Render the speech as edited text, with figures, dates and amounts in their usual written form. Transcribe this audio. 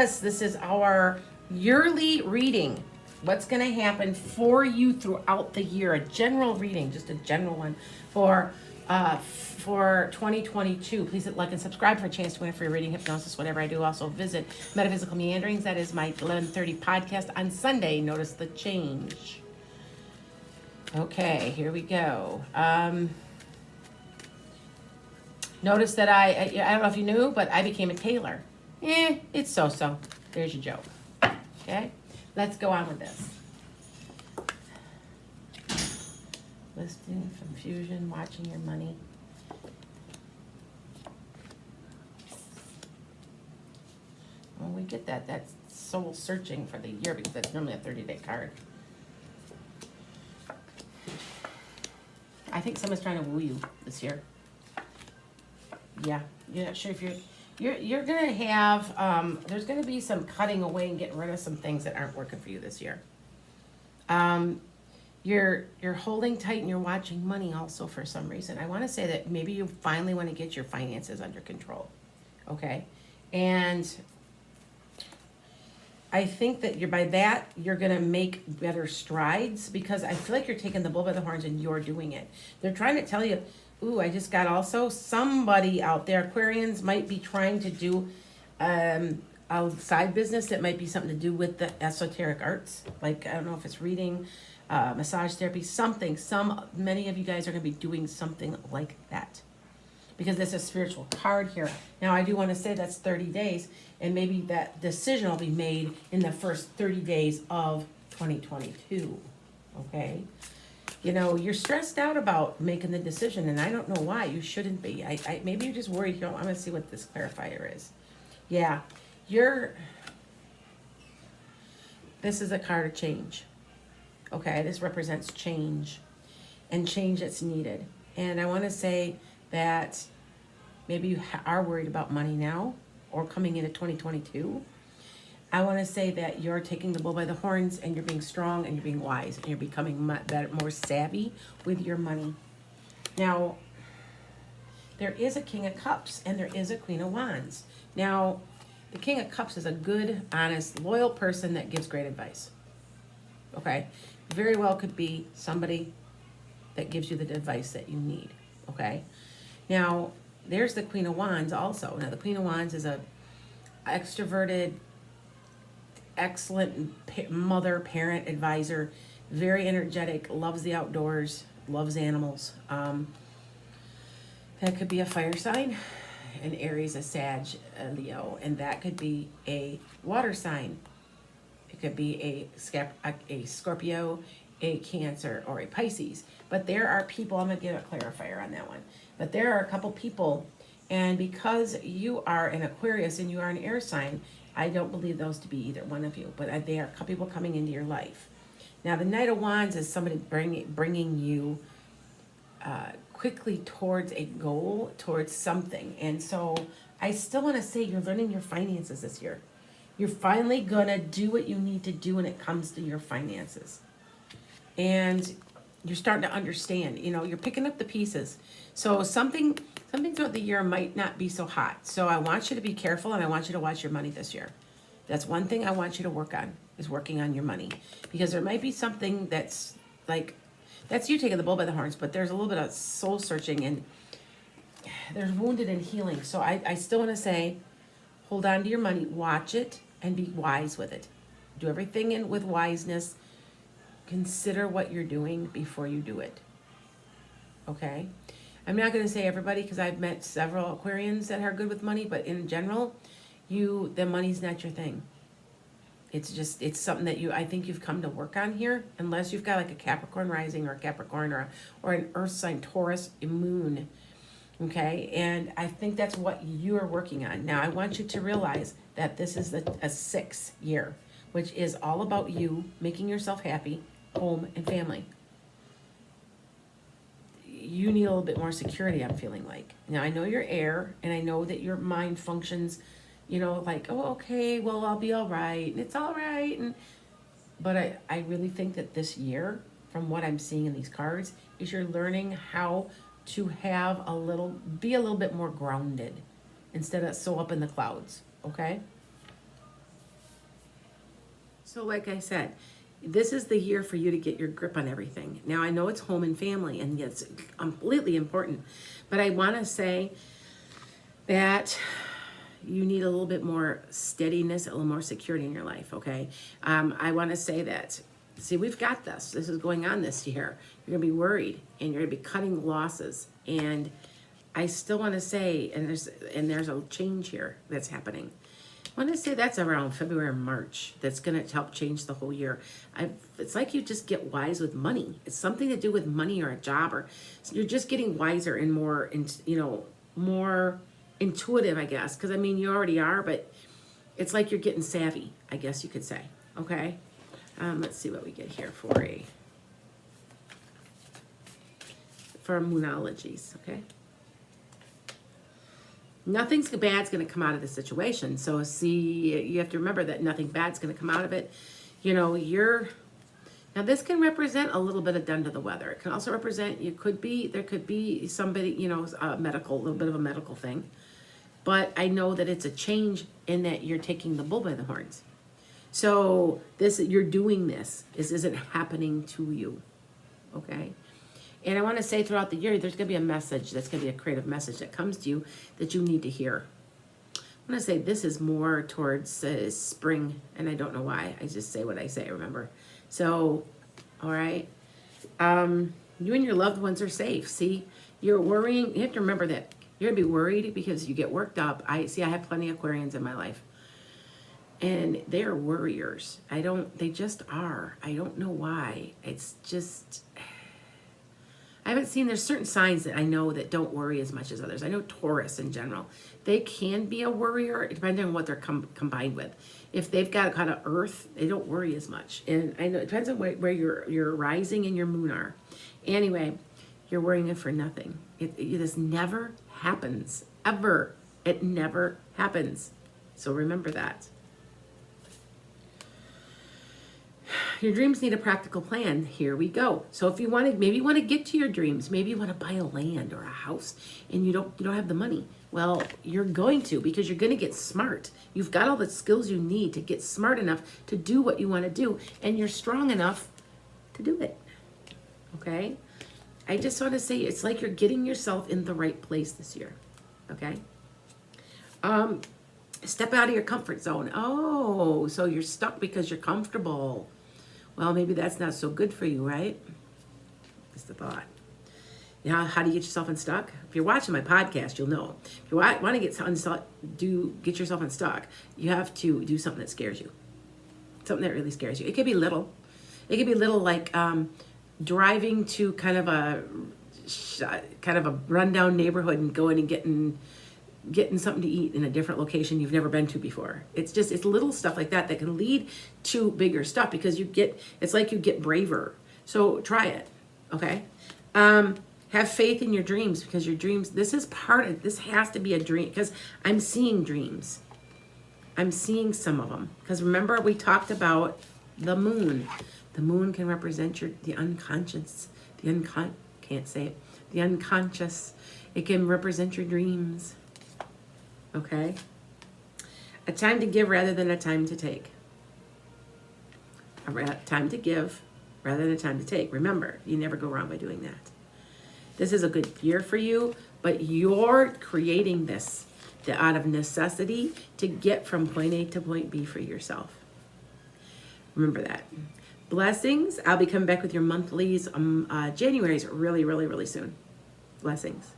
Yes, this is our yearly reading. What's going to happen for you throughout the year? A general reading, just a general one for 2022. Please hit like and subscribe for a chance to win a free reading, hypnosis, whatever I do. Also visit Metaphysical Meanderings. That is my 11:30 podcast on Sunday. Notice the change. Okay, here we go. Notice that I don't know if you knew, but I became a tailor. It's so-so. There's your joke. Okay, let's go on with this. Listing, confusion, watching your money. Well, we get that. That's soul searching for the year because that's normally a 30-day card. I think someone's trying to woo you this year. Yeah, you're not sure if you're gonna have there's gonna be some cutting away and getting rid of some things that aren't working for you this year. You're holding tight and you're watching money also for some reason. I want to say that maybe you finally want to get your finances under control. Okay, and I think that you're gonna make better strides because I feel like you're taking the bull by the horns and you're doing it. They're trying to tell you, ooh, I just got also somebody out there, Aquarians might be trying to do a side business that might be something to do with the esoteric arts. Like, I don't know if it's reading, massage therapy, something. Many of you guys are going to be doing something like that. Because this is a spiritual card here. Now, I do want to say that's 30 days, and maybe that decision will be made in the first 30 days of 2022. Okay? You know, you're stressed out about making the decision, and I don't know why. You shouldn't be. Maybe you're just worried. I'm going to see what this clarifier is. Yeah, this is a card of change. Okay, this represents change, and change that's needed. And I want to say that maybe you are worried about money now or coming into 2022. I want to say that you're taking the bull by the horns and you're being strong and you're being wise and you're becoming better, more savvy with your money. Now, there is a King of Cups and there is a Queen of Wands. Now, the King of Cups is a good, honest, loyal person that gives great advice. Okay? Very well could be somebody that gives you the advice that you need. Okay? Now, there's the Queen of Wands also. Now, the Queen of Wands is a extroverted, excellent mother, parent, advisor, very energetic, loves the outdoors, loves animals. That could be a fire sign, an Aries, a Sag, a Leo, and that could be a water sign. It could be a Scorpio, a Cancer, or a Pisces. But there are people, I'm going to give a clarifier on that one, but there are a couple people, and because you are an Aquarius and you are an air sign, I don't believe those to be either one of you, but they are a couple people coming into your life. Now, the Knight of Wands is somebody bringing you quickly towards a goal, towards something. And so I still want to say you're learning your finances this year. You're finally going to do what you need to do when it comes to your finances. And you're starting to understand, you're picking up the pieces. So something throughout the year might not be so hot. So I want you to be careful and I want you to watch your money this year. That's one thing I want you to work on, is working on your money. Because there might be something that's you taking the bull by the horns, but there's a little bit of soul searching and there's wounded and healing. So I still want to say, hold on to your money, watch it, and be wise with it. Do everything with wiseness. Consider what you're doing before you do it. Okay? I'm not going to say everybody because I've met several Aquarians that are good with money, but in general, the money's not your thing. It's something that I think you've come to work on here, unless you've got like a Capricorn rising or a Capricorn or an Earth sign, Taurus, Moon. Okay? And I think that's what you are working on. Now, I want you to realize that this is a 6th year, which is all about you making yourself happy, home, and family. You need a little bit more security, I'm feeling like. Now, I know you're air, and I know that your mind functions, like, oh, okay, well, I'll be all right, and it's all right. But I really think that this year, from what I'm seeing in these cards, is you're learning how to be a little bit more grounded instead of so up in the clouds, okay? So like I said, this is the year for you to get your grip on everything. Now I know it's home and family and it's completely important, but I want to say that you need a little bit more steadiness, a little more security in your life, okay? I want to say that, see, we've got this. This is going on this year. You're going to be worried and you're going to be cutting losses. And I still want to say, and there's a change here that's happening. I want to say that's around February or March. That's going to help change the whole year. It's like you just get wise with money. It's something to do with money or a job, or you're just getting wiser and more, more intuitive, I guess. Because I mean, you already are, but it's like you're getting savvy, I guess you could say. Okay. Let's see what we get here for moonologies. Okay. Nothing bad's going to come out of the situation. So see, you have to remember that nothing bad's going to come out of it. Now this can represent a little bit of done to the weather. It can also represent, there could be somebody, a little bit of a medical thing. But I know that it's a change in that you're taking the bull by the horns. So you're doing this. This isn't happening to you. Okay. And I want to say throughout the year, there's going to be a message that's going to be a creative message that comes to you that you need to hear. I want to say this is more towards spring, and I don't know why. I just say what I say, remember? So, all right. You and your loved ones are safe. See, you're worrying. You have to remember that you're going to be worried because you get worked up. I have plenty of Aquarians in my life. And they are worriers. They just are. I don't know why. It's just... I haven't seen, there's certain signs that I know that don't worry as much as others. I know Taurus in general. They can be a worrier, depending on what they're combined with. If they've got kind of earth, they don't worry as much. And I know it depends on where your rising and your moon are. Anyway, you're worrying for nothing. This never happens, ever. It never happens. So remember that. Your dreams need a practical plan. Here we go. So if maybe you want to get to your dreams, maybe you want to buy a land or a house and you don't have the money. Well, you're going to, because you're going to get smart. You've got all the skills you need to get smart enough to do what you want to do, and you're strong enough to do it. Okay? I just want to say it's like you're getting yourself in the right place this year. Okay? Step out of your comfort zone. Oh, so you're stuck because you're comfortable. Well, maybe that's not so good for you, right? Just a thought. How do you get yourself unstuck? If you're watching my podcast, you'll know. If you want to get yourself unstuck, you have to do something that scares you. Something that really scares you. It could be little. It could be little like driving to kind of a rundown neighborhood and going and getting something to eat in a different location you've never been to before. It's little stuff like that can lead to bigger stuff, because it's like you get braver. So try it, okay? Have faith in your dreams, because your dreams, this has to be a dream, because I'm seeing dreams. I'm seeing some of them. Because remember, we talked about the moon. The moon can represent the unconscious, can't say it, the unconscious. It can represent your dreams. Okay? A time to give rather than a time to take. A time to give rather than a time to take. Remember, you never go wrong by doing that. This is a good year for you, but you're creating this out of necessity to get from point A to point B for yourself. Remember that. Blessings. I'll be coming back with your monthlies. January's really, really, really soon. Blessings.